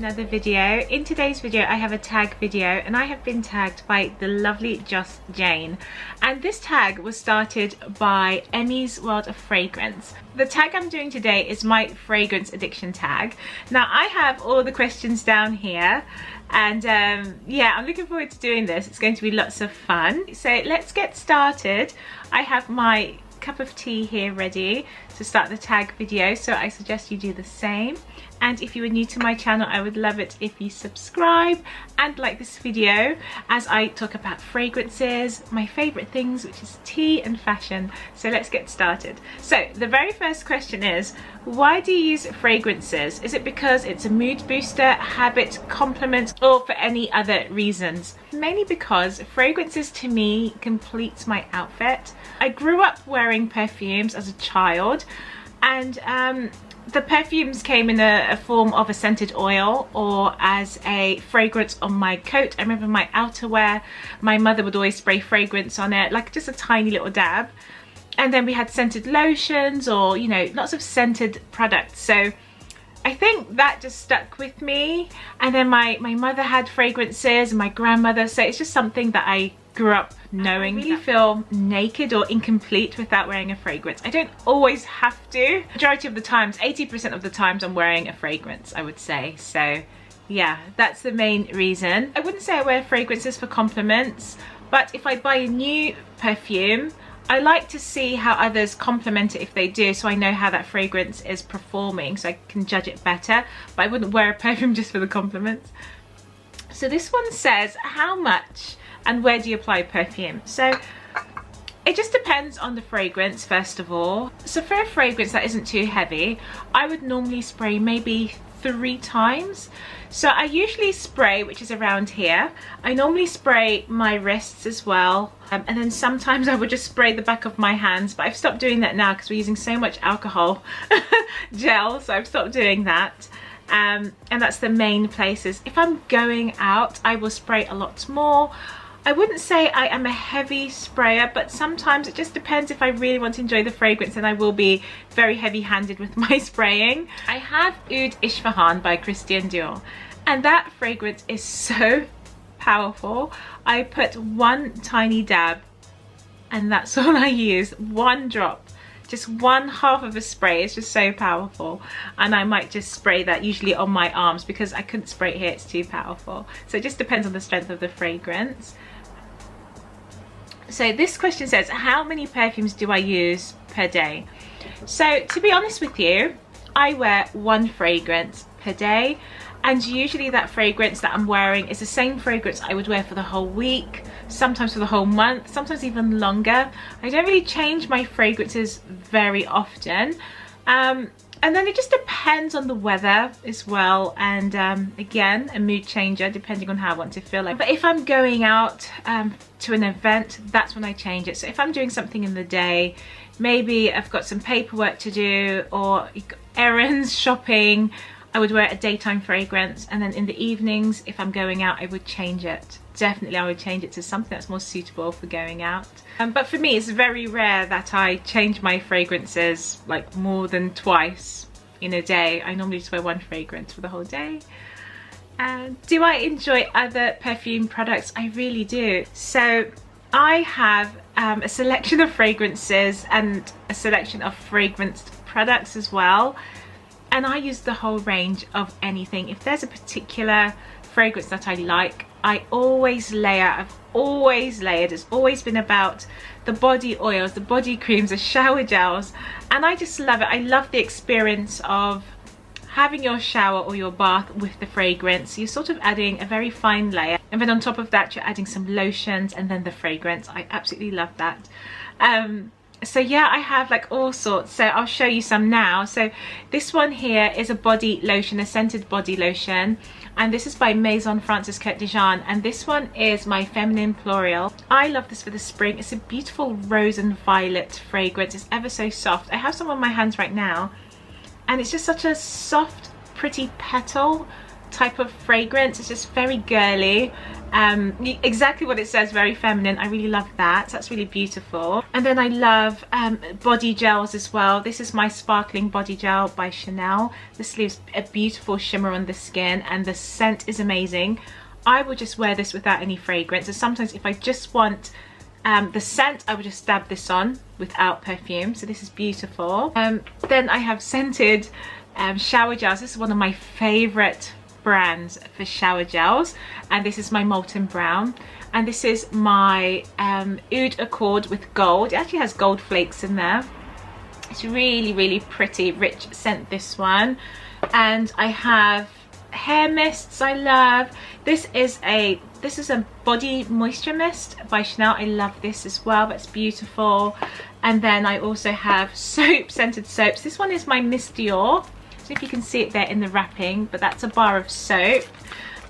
another video. In today's video I have a tag video, and I have been tagged by the lovely Just Jane, and this tag was started by Emmy's World of Fragrance. The tag I'm doing today is my fragrance addiction tag. Now I have all the questions down here, and yeah, I'm looking forward to doing this. It's going to be lots of fun. So let's get started. I have my cup of tea here ready to start the tag video, so I suggest you do the same. And if you are new to my channel, I would love it if you subscribe and like this video, as I talk about fragrances, my favorite things, which is tea and fashion. So let's get started. So the very first question is, why do you use fragrances? Is it because it's a mood booster, habit, compliment, or for any other reasons? Mainly because fragrances to me completes my outfit. I grew up wearing perfumes as a child, and the perfumes came in a form of a scented oil or as a fragrance on my coat. I remember my outerwear, my mother would always spray fragrance on it, like just a tiny little dab. And then we had scented lotions, or, you know, lots of scented products. So I think that just stuck with me. And then my mother had fragrances, and my grandmother, so it's just something that I grew up knowing. I really feel naked or incomplete without wearing a fragrance. I don't always have to. Majority of the times, 80% of the times, I'm wearing a fragrance, I would say. So yeah, that's the main reason. I wouldn't say I wear fragrances for compliments, but if I buy a new perfume, I like to see how others compliment it if they do, so I know how that fragrance is performing, so I can judge it better. But I wouldn't wear a perfume just for the compliments. So this one says, how much and where do you apply perfume? So it just depends on the fragrance, first of all. So for a fragrance that isn't too heavy, I would normally spray maybe 3 times. So I usually spray, which is around here. I normally spray my wrists as well, and then sometimes I would just spray the back of my hands, but I've stopped doing that now because we're using so much alcohol gel, so I've stopped doing that. And that's the main places. If I'm going out, I will spray a lot more. I wouldn't say I am a heavy sprayer, but sometimes it just depends. If I really want to enjoy the fragrance, then I will be very heavy-handed with my spraying. I have Oud Isfahan by Christian Dior, and that fragrance is so powerful. I put 1 tiny dab, and that's all I use. 1 drop, just 1/2 of a spray. It's just so powerful, and I might just spray that usually on my arms because I couldn't spray it here, it's too powerful. So it just depends on the strength of the fragrance. So this question says, how many perfumes do I use per day? So to be honest with you, I wear 1 fragrance per day, and usually that fragrance that I'm wearing is the same fragrance I would wear for the whole week, sometimes for the whole month, sometimes even longer. I don't really change my fragrances very often. And then it just depends on the weather as well, and again, a mood changer depending on how I want to feel like. But if I'm going out to an event, that's when I change it. So if I'm doing something in the day, maybe I've got some paperwork to do or errands, shopping, I would wear a daytime fragrance, and then in the evenings, if I'm going out, I would change it. Definitely I would change it to something that's more suitable for going out. But for me, it's very rare that I change my fragrances like more than twice in a day. I normally just wear 1 fragrance for the whole day. And do I enjoy other perfume products? I really do. So I have a selection of fragrances and a selection of fragranced products as well. And I use the whole range of anything. If there's a particular fragrance that I like, I always layer. I've always layered. It's always been about the body oils, the body creams, the shower gels, and I just love it. I love the experience of having your shower or your bath with the fragrance. You're sort of adding a very fine layer, and then on top of that you're adding some lotions and then the fragrance. I absolutely love that. So yeah, I have like all sorts, so I'll show you some now. So this one here is a body lotion, a scented body lotion, and this is by Maison Francis Kurkdjian, and this one is my feminine Pluriel. I love this for the spring. It's a beautiful rose and violet fragrance. It's ever so soft. I have some on my hands right now, and it's just such a soft, pretty petal type of fragrance. It's just very girly, exactly what it says, very feminine. I really love that. So that's really beautiful. And then I love body gels as well. This is my sparkling body gel by Chanel. This leaves a beautiful shimmer on the skin, and the scent is amazing. I would just wear this without any fragrance, and sometimes if I just want the scent, I would just dab this on without perfume. So this is beautiful. Then I have scented shower gels. This is one of my favorite brands for shower gels, and this is my Molton Brown, and this is my Oud Accord with gold. It actually has gold flakes in there. It's really pretty, rich scent, this one. And I have hair mists I love. This is a body moisture mist by Chanel. I love this as well. That's beautiful. And then I also have scented soaps. This one is my Miss Dior. So if you can see it there in the wrapping, but that's a bar of soap.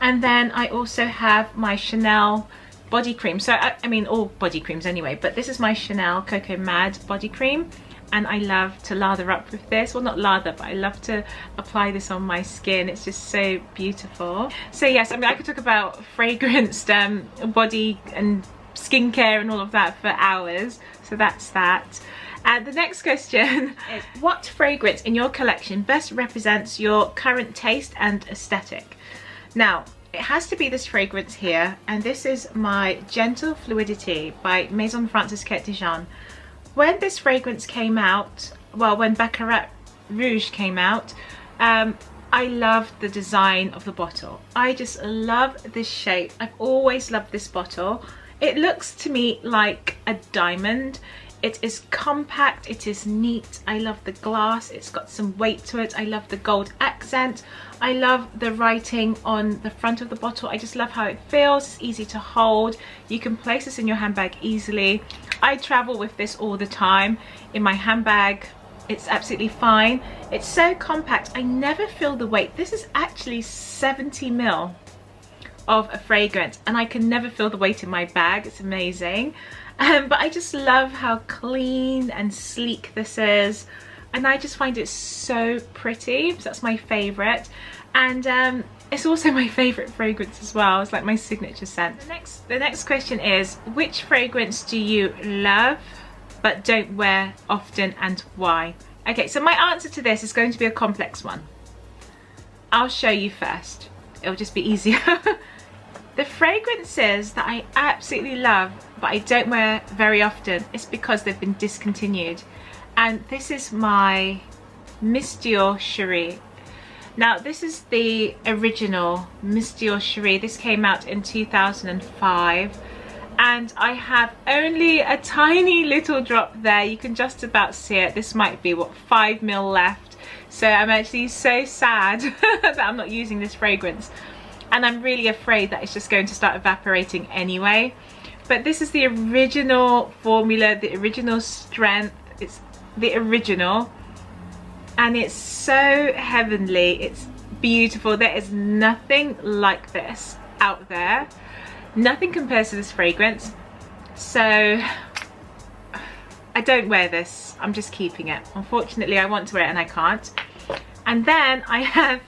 And then I also have my Chanel body cream. So I mean all body creams anyway, but this is my Chanel Coco Mad body cream. And I love to lather up with this. Well, not lather, but I love to apply this on my skin. It's just so beautiful. So yes, I mean, I could talk about fragranced body and skincare and all of that for hours. So that's that. And the next question is, what fragrance in your collection best represents your current taste and aesthetic? Now, it has to be this fragrance here. And this is my Gentle Fluidity by Maison Francis Kate Dijon. When this fragrance came out, well, when Baccarat Rouge came out, I loved the design of the bottle. I just love this shape. I've always loved this bottle. It looks to me like a diamond. It is compact, it is neat. I love the glass, it's got some weight to it. I love the gold accent. I love the writing on the front of the bottle. I just love how it feels. It's easy to hold. You can place this in your handbag easily. I travel with this all the time in my handbag. It's absolutely fine. It's so compact. I never feel the weight. This is actually 70 ml of a fragrance, and I can never feel the weight in my bag. It's amazing. But I just love how clean and sleek this is, and I just find it so pretty. So that's my favorite, and it's also my favorite fragrance as well. It's like my signature scent. The next question is, which fragrance do you love but don't wear often, and why? Okay, so my answer to this is going to be a complex one. I'll show you first. It'll just be easier. The fragrances that I absolutely love but I don't wear very often, it's because they've been discontinued. And this is my Miss Dior Cherie. Now this is the original Miss Dior Cherie. This came out in 2005. And I have only a tiny little drop there. You can just about see it. This might be, what, 5 ml left. So I'm actually so sad that I'm not using this fragrance. And I'm really afraid that it's just going to start evaporating anyway. But this is the original formula, the original strength. It's the original. And it's so heavenly. It's beautiful. There is nothing like this out there. Nothing compares to this fragrance. So I don't wear this. I'm just keeping it. Unfortunately, I want to wear it and I can't. And then I have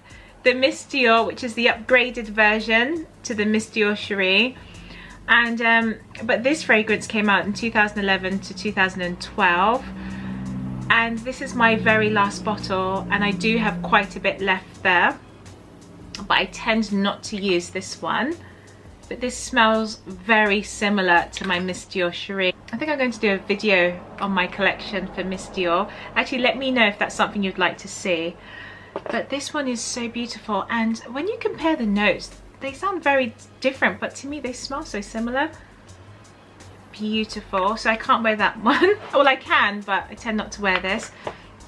the Miss Dior, which is the upgraded version to the Miss Dior Cherie. And but this fragrance came out in 2011 to 2012. And this is my very last bottle, and I do have quite a bit left there. But I tend not to use this one. But this smells very similar to my Miss Dior Cherie. I think I'm going to do a video on my collection for Miss Dior. Actually, let me know if that's something you'd like to see. But this one is so beautiful, and when you compare the notes, they sound very different, but to me they smell so similar. Beautiful. So I can't wear that one. Well, I can, but I tend not to wear this.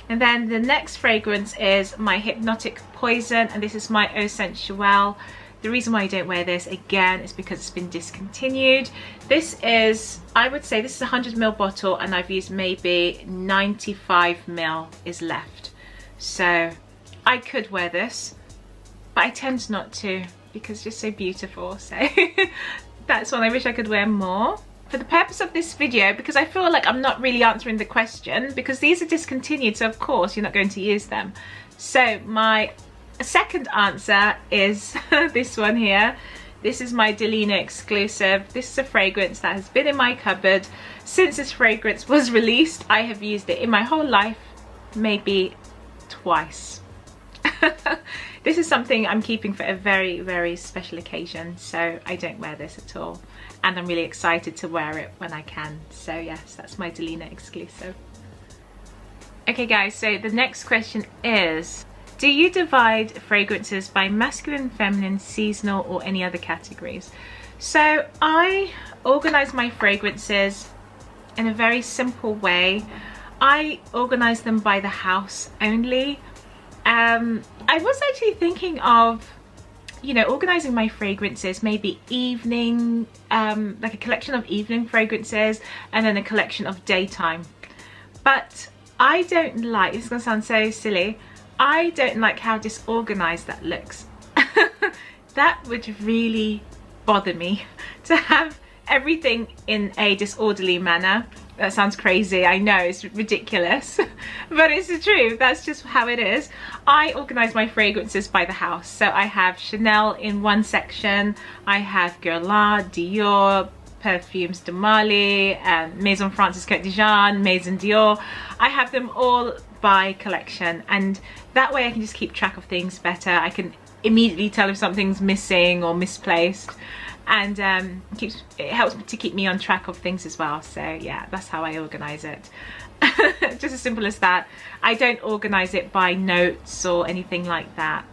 And then the next fragrance is my Hypnotic Poison, and this is my Eau Sensuelle. The reason why I don't wear this, again, is because it's been discontinued. This is, I would say, this is a 100 ml bottle, and I've used maybe 95 ml is left. So I could wear this, but I tend not to because it's just so beautiful. So that's one I wish I could wear more. For the purpose of this video, because I feel like I'm not really answering the question, because these are discontinued, so of course you're not going to use them. So my second answer is this one here. This is my Delina Exclusif. This is a fragrance that has been in my cupboard since this fragrance was released. I have used it in my whole life, maybe twice. This is something I'm keeping for a very, very special occasion, so I don't wear this at all. And I'm really excited to wear it when I can. So yes, that's my Delina Exclusif. Okay guys, so the next question is, do you divide fragrances by masculine, feminine, seasonal, or any other categories? So I organize my fragrances in a very simple way. I organize them by the house only. I was actually thinking of, you know, organizing my fragrances, maybe evening, like a collection of evening fragrances and then a collection of daytime. But I don't like, this is gonna sound so silly, I don't like how disorganized that looks. That would really bother me, to have everything in a disorderly manner. That sounds crazy, I know, it's ridiculous, but it's the truth. That's just how it is. I organize my fragrances by the house. So I have Chanel in one section, I have Guerlain, Dior, Perfumes de Marly, Maison Francis Côte d'Ivoire, Maison Dior. I have them all by collection, and that way I can just keep track of things better. I can immediately tell if something's missing or misplaced, and it helps to keep me on track of things as well. So yeah, that's how I organize it. Just as simple as that. I don't organize it by notes or anything like that,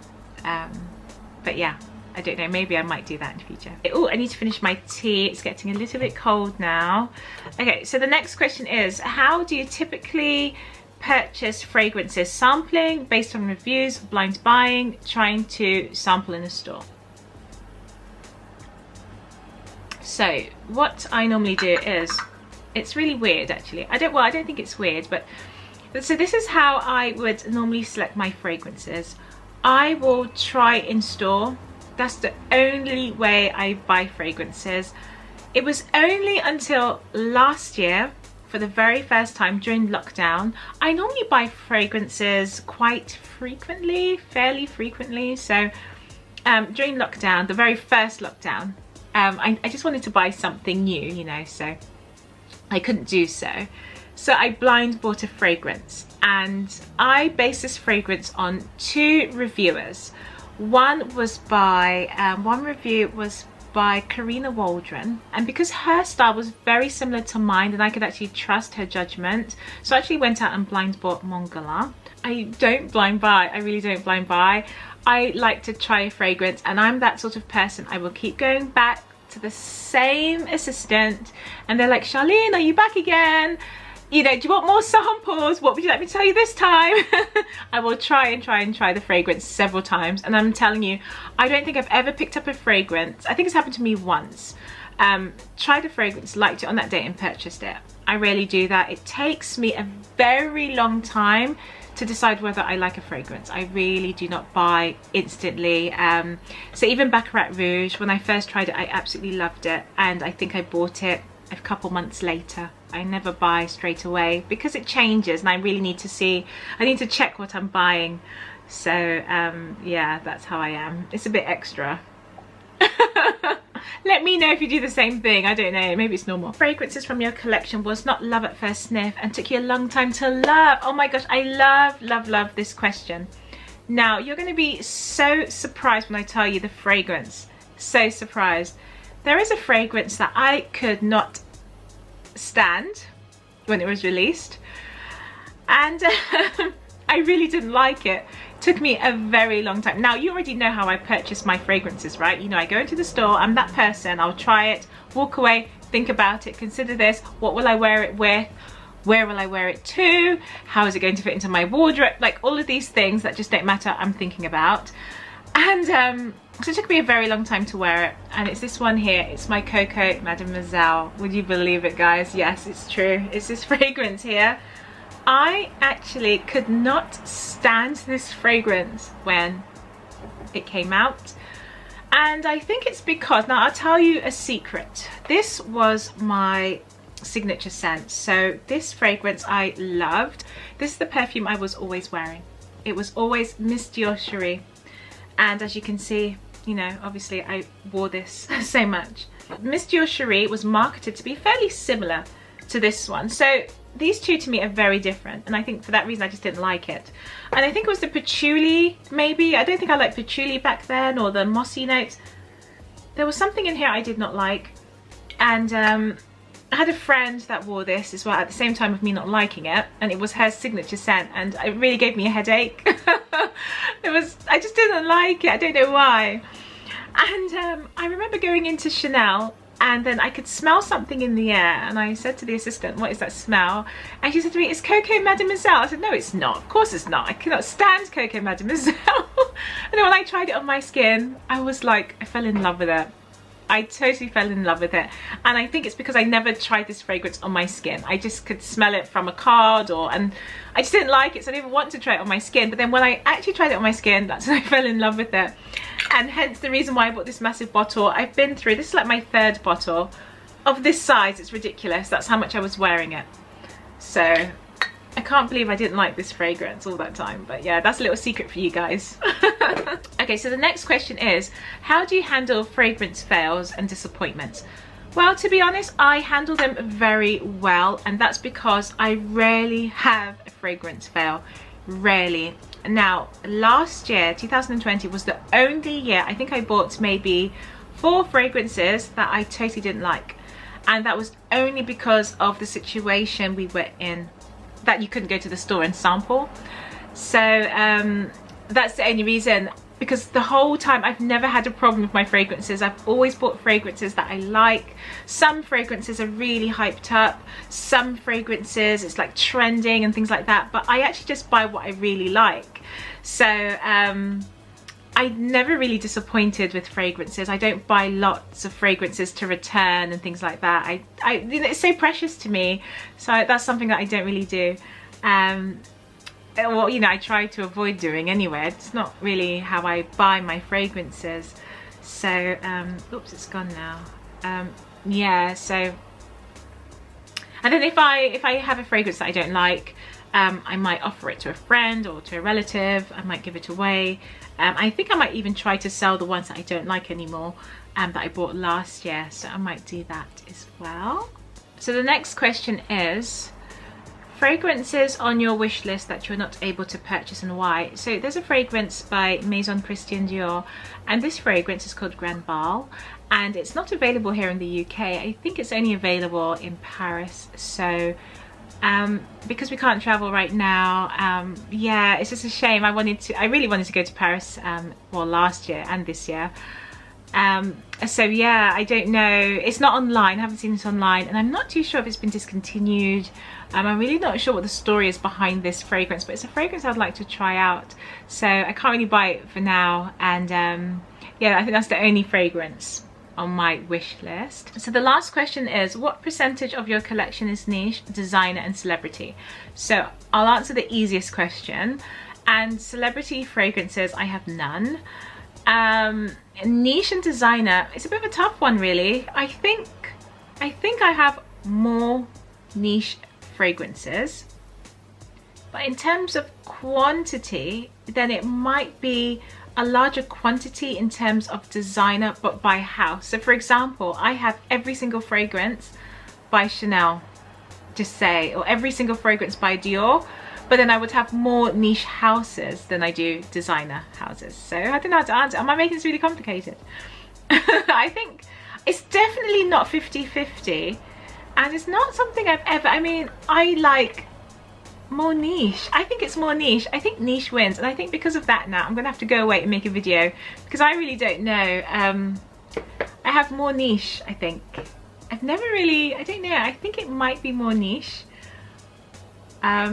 but yeah, I don't know, maybe I might do that in the future. Oh, I need to finish my tea, it's getting a little bit cold now. Okay, so the next question is, how do you typically purchase fragrances? Sampling, based on reviews, blind buying, trying to sample in a store? So what I normally do is, it's really weird actually. I don't think it's weird, but so this is how I would normally select my fragrances. I will try in store. That's the only way I buy fragrances. It was only until last year, for the very first time during lockdown. I normally buy fragrances quite frequently, fairly frequently. So during lockdown, the very first lockdown, I just wanted to buy something new, you know, so I couldn't do so. So I blind bought a fragrance, and I based this fragrance on 2 reviewers. One review was by Karina Waldron, and because her style was very similar to mine and I could actually trust her judgment, so I actually went out and blind bought Montgalin. I don't blind buy, I really don't blind buy. I like to try a fragrance, and I'm that sort of person. I will keep going back to the same assistant, and they're like, Charlene, are you back again? You know, do you want more samples? What would you like me to tell you this time? I will try the fragrance several times, and I'm telling you, I don't think I've ever picked up a fragrance. I think it's happened to me once. Tried a fragrance, liked it on that day, and purchased it. I rarely do that. It takes me a very long time to decide whether I like a fragrance. I really do not buy instantly. So even Baccarat Rouge, when I first tried it, I absolutely loved it, and I think I bought it a couple months later. I never buy straight away because it changes, and I really need to see, I need to check what I'm buying. So yeah, that's how I am. It's a bit extra. Let me know if you do the same thing. I don't know, maybe it's normal. Fragrances from your collection was not love at first sniff and took you a long time to love. Oh my gosh, I love this question. Now, you're going to be so surprised when I tell you the fragrance. So surprised. There is a fragrance that I could not stand when it was released, and I really didn't like it. Took me a very long time. Now, you already know how I purchase my fragrances, right? You know, I go into the store, I'm that person, I'll try it, walk away, think about it, consider this, what will I wear it with, where will I wear it to, how is it going to fit into my wardrobe, like all of these things that just don't matter, I'm thinking about. And so it took me a very long time to wear it, and it's this one here. It's my Coco Mademoiselle. Would you believe it, guys? Yes, it's true. It's this fragrance here. I actually could not stand this fragrance when it came out, and I think it's because, now I'll tell you a secret. This was my signature scent, so this fragrance I loved. This is the perfume I was always wearing. It was always Miss Dior Cherie. And as you can see, you know, obviously I wore this so much. Miss Dior Cherie was marketed to be fairly similar to this one. So these two to me are very different, and I think for that reason I just didn't like it. And I think it was the patchouli, maybe. I don't think I liked patchouli back then, or the mossy notes. There was something in here I did not like. And I had a friend that wore this as well at the same time of me not liking it, and it was her signature scent, and it really gave me a headache. I just didn't like it. I don't know why. And I remember going into Chanel, and then I could smell something in the air, and I said to the assistant, what is that smell? And she said to me, it's Coco Mademoiselle. I said, no, it's not. Of course it's not. I cannot stand Coco Mademoiselle. And then when I tried it on my skin, I was like, I fell in love with it. I totally fell in love with it. And I think it's because I never tried this fragrance on my skin. I just could smell it from a card, and I just didn't like it, so I didn't want to try it on my skin. But then when I actually tried it on my skin, that's when I fell in love with it. And hence the reason why I bought this massive bottle. I've been through, this is like my 3rd bottle of this size. It's ridiculous. That's how much I was wearing it. So I can't believe I didn't like this fragrance all that time. But yeah, that's a little secret for you guys. Okay, so the next question is, how do you handle fragrance fails and disappointments? Well, to be honest, I handle them very well, and that's because I rarely have a fragrance fail. Rarely. Now, last year, 2020, was the only year I think I bought maybe 4 fragrances that I totally didn't like. And that was only because of the situation we were in, that you couldn't go to the store and sample. So that's the only reason, because the whole time I've never had a problem with my fragrances. I've always bought fragrances that I like. Some fragrances are really hyped up, some fragrances it's like trending and things like that, but I actually just buy what I really like. So I'm never really disappointed with fragrances. I don't buy lots of fragrances to return and things like that. You know, it's so precious to me, so that's something that I don't really do. Well, you know, I try to avoid doing anyway. It's not really how I buy my fragrances. So oops, it's gone now. Yeah, so, and then if I have a fragrance that I don't like, I might offer it to a friend or to a relative. I might give it away. I think I might even try to sell the ones that I don't like anymore, that I bought last year, so I might do that as well. So the next question is, fragrances on your wish list that you're not able to purchase and why. So there's a fragrance by Maison Christian Dior, and this fragrance is called Grand Bal, and it's not available here in the UK. I think it's only available in Paris. So because we can't travel right now, yeah, it's just a shame. I really wanted to go to Paris, well, last year and this year. So yeah, I don't know, it's not online, I haven't seen it online, and I'm not too sure if it's been discontinued. I'm really not sure what the story is behind this fragrance, but it's a fragrance I'd like to try out, so I can't really buy it for now. And yeah, I think that's the only fragrance on my wish list. So the last question is, what percentage of your collection is niche, designer and celebrity? So I'll answer the easiest question, and celebrity fragrances I have none. Niche and designer, it's a bit of a tough one really. I think I have more niche fragrances, but in terms of quantity, then it might be a larger quantity in terms of designer, but by house. So for example, I have every single fragrance by Chanel, just say, or every single fragrance by Dior, but then I would have more niche houses than I do designer houses. So I don't know how to answer. Am I making this really complicated? I think it's definitely not 50-50, and it's not something I've ever, I mean, I like more niche. I think it's more niche. I think niche wins, and I think because of that now I'm gonna have to go away and make a video, because I really don't know. I have more niche, I think. I've never really, I don't know, I think it might be more niche.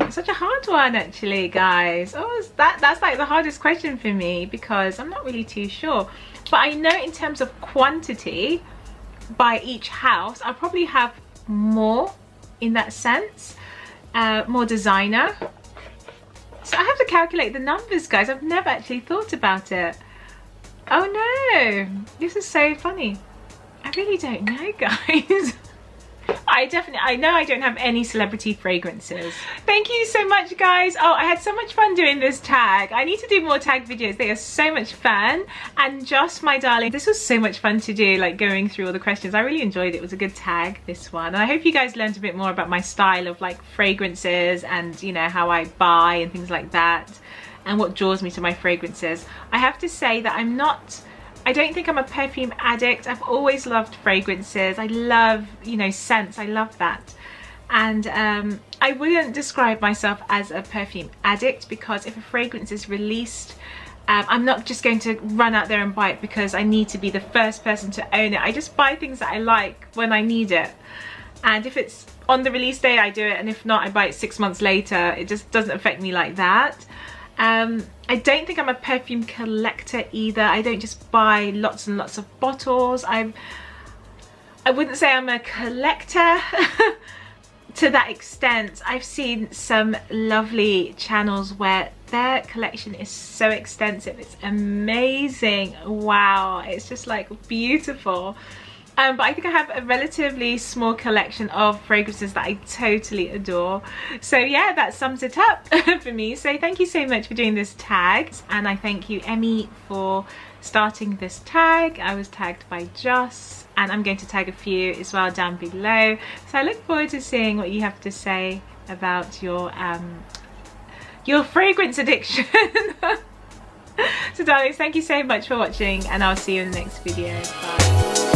Such a hard one actually, guys. Oh, that's like the hardest question for me, because I'm not really too sure. But I know in terms of quantity by each house, I'll probably have more in that sense, more designer. So I have to calculate the numbers, guys. I've never actually thought about it. Oh no, this is so funny. I really don't know, guys. I know I don't have any celebrity fragrances. Thank you so much, guys. Oh, I had so much fun doing this tag. I need to do more tag videos. They are so much fun. And Joss, my darling, this was so much fun to do, like going through all the questions. I really enjoyed it. It was a good tag, this one. And I hope you guys learned a bit more about my style of like fragrances and, you know, how I buy and things like that, and what draws me to my fragrances. I have to say that I don't think I'm a perfume addict. I've always loved fragrances. I love, you know, scents. I love that. And I wouldn't describe myself as a perfume addict, because if a fragrance is released, I'm not just going to run out there and buy it because I need to be the first person to own it. I just buy things that I like when I need it. And if it's on the release day, I do it. And if not, I buy it 6 months later. It just doesn't affect me like that. I don't think I'm a perfume collector either. I don't just buy lots and lots of bottles. I wouldn't say I'm a collector to that extent. I've seen some lovely channels where their collection is so extensive. It's amazing. Wow, it's just like beautiful. But I think I have a relatively small collection of fragrances that I totally adore. So yeah, that sums it up for me. So thank you so much for doing this tag. And I thank you, Emmy, for starting this tag. I was tagged by Joss, and I'm going to tag a few as well down below. So I look forward to seeing what you have to say about your fragrance addiction. So darlings, thank you so much for watching, and I'll see you in the next video. Bye.